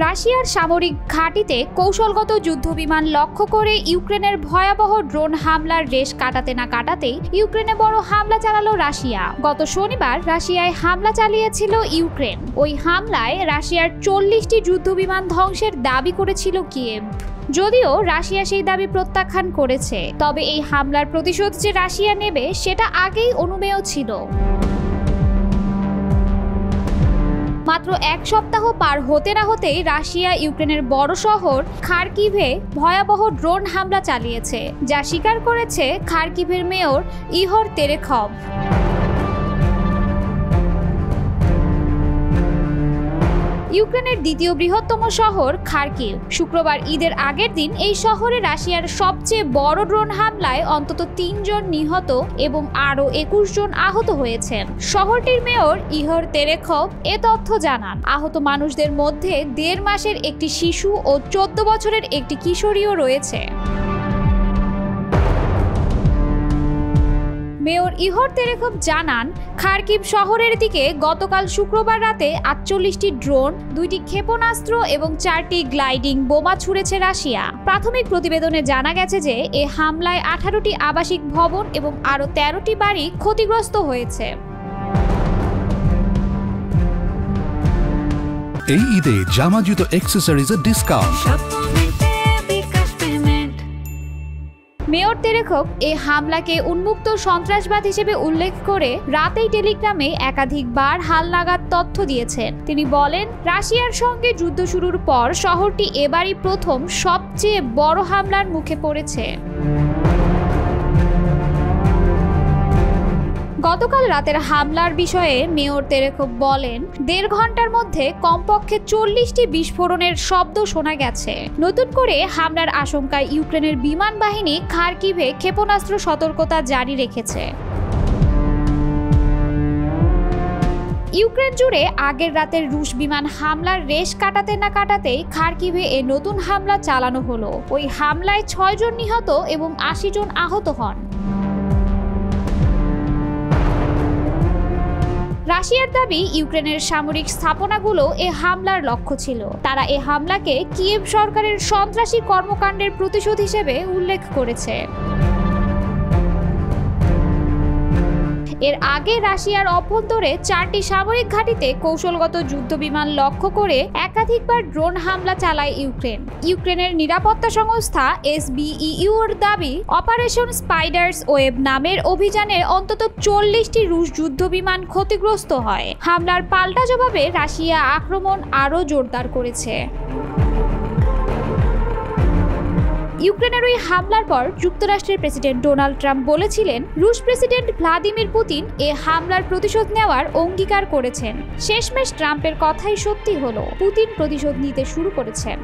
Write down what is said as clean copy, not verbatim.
রাশিয়ার সামরিক ঘাঁটিতে কৌশলগত যুদ্ধবিমান লক্ষ্য করে ইউক্রেনের ভয়াবহ ড্রোন হামলার রেশ কাটাতে না কাটাতেই ইউক্রেনে বড় হামলা চালালো রাশিয়া। গত শনিবার রাশিয়ায় হামলা চালিয়েছিল ইউক্রেন। ওই হামলায় রাশিয়ার 40টি যুদ্ধবিমান ধ্বংসের দাবি করেছিল কিয়েভ। যদিও রাশিয়া সেই দাবি প্রত্যাখ্যান করেছে, তবে এই হামলার প্রতিশোধ যে রাশিয়া নেবে সেটা আগেই অনুমেয় ছিল। মাত্র এক সপ্তাহ পার হতে না হতেই রাশিয়া ইউক্রেনের বড় শহর খার্কিভে ভয়াবহ ড্রোন হামলা চালিয়েছে, যা স্বীকার করেছে খার্কিভের মেয়র ইহর তেরেখভ। ইউক্রেনের দ্বিতীয় বৃহত্তম শহর খার্কিভ। শুক্রবার ঈদের আগের দিন এই শহরে রাশিয়ার সবচেয়ে বড় ড্রোন হামলায় অন্তত 3 জন নিহত এবং আরও 21 জন আহত হয়েছেন। শহরটির মেয়র ইহর তেরেখভ এ তথ্য জানান। আহত মানুষদের মধ্যে 1.5 মাসের একটি শিশু ও 14 বছরের একটি কিশোরীও রয়েছে। মেয়র ইহর তেরেখভ জানান, খার্কিভ শহরের দিকে গতকাল শুক্রবার রাতে 48টি ড্রোন, 2টি ক্ষেপণাস্ত্র এবং 4টি গ্লাইডিং বোমা ছুড়েছে রাশিয়া। প্রাথমিক প্রতিবেদনে জানা গেছে যে এ হামলায় 18টি আবাসিক ভবন এবং আরও 13টি বাড়ি ক্ষতিগ্রস্ত হয়েছে। এই ঈদে জামা জুতো অ্যাক্সেসরিজের ডিসকাউন্ট। মেয়র তেরেখভ এ হামলাকে উন্মুক্ত সন্ত্রাসবাদ হিসেবে উল্লেখ করে রাতেই টেলিগ্রামে একাধিকবার হালনাগাদ তথ্য দিয়েছেন। তিনি বলেন, রাশিয়ার সঙ্গে যুদ্ধ শুরুর পর শহরটি এবারই প্রথম সবচেয়ে বড় হামলার মুখে পড়েছে। গতকাল রাতের হামলার বিষয়ে মেয়র তেরেখভ বলেন, 1.5 ঘন্টার মধ্যে কমপক্ষে 40টি বিস্ফোরণের শব্দ শোনা গেছে। নতুন করে হামলার আশঙ্কায় ইউক্রেনের বিমান বাহিনী খার্কিভে ক্ষেপণাস্ত্র সতর্কতা জারি রেখেছে। ইউক্রেন জুড়ে আগের রাতের রুশ বিমান হামলার রেশ কাটাতে না কাটাতেই খার্কিভে এ নতুন হামলা চালানো হলো। ওই হামলায় 6 জন নিহত এবং 80 জন আহত হন। রাশিয়ার দাবি, ইউক্রেনের সামরিক স্থাপনাগুলো এ হামলার লক্ষ্য ছিল। তারা এ হামলাকে কিয়েভ সরকারের সন্ত্রাসী কর্মকাণ্ডের প্রতিশোধ হিসেবে উল্লেখ করেছে। এর আগে রাশিয়ার অভ্যন্তরে 4টি সামরিক ঘাঁটিতে কৌশলগত যুদ্ধবিমান লক্ষ্য করে একাধিকবার ড্রোন হামলা চালায় ইউক্রেন। ইউক্রেনের নিরাপত্তা সংস্থা SBEU এর দাবি, অপারেশন স্পাইডারস ওয়েব নামের অভিযানে অন্তত 40টি রুশ যুদ্ধবিমান ক্ষতিগ্রস্ত হয়। হামলার পাল্টা জবাবে রাশিয়া আক্রমণ আরও জোরদার করেছে। ইউক্রেনের ওই হামলার পর যুক্তরাষ্ট্রের প্রেসিডেন্ট ডোনাল্ড ট্রাম্প বলেছিলেন, রুশ প্রেসিডেন্ট ভ্লাদিমির পুতিন এ হামলার প্রতিশোধ নেওয়ার অঙ্গীকার করেছেন। শেষমেশ ট্রাম্পের কথাই সত্যি হলো, পুতিন প্রতিশোধ নিতে শুরু করেছেন।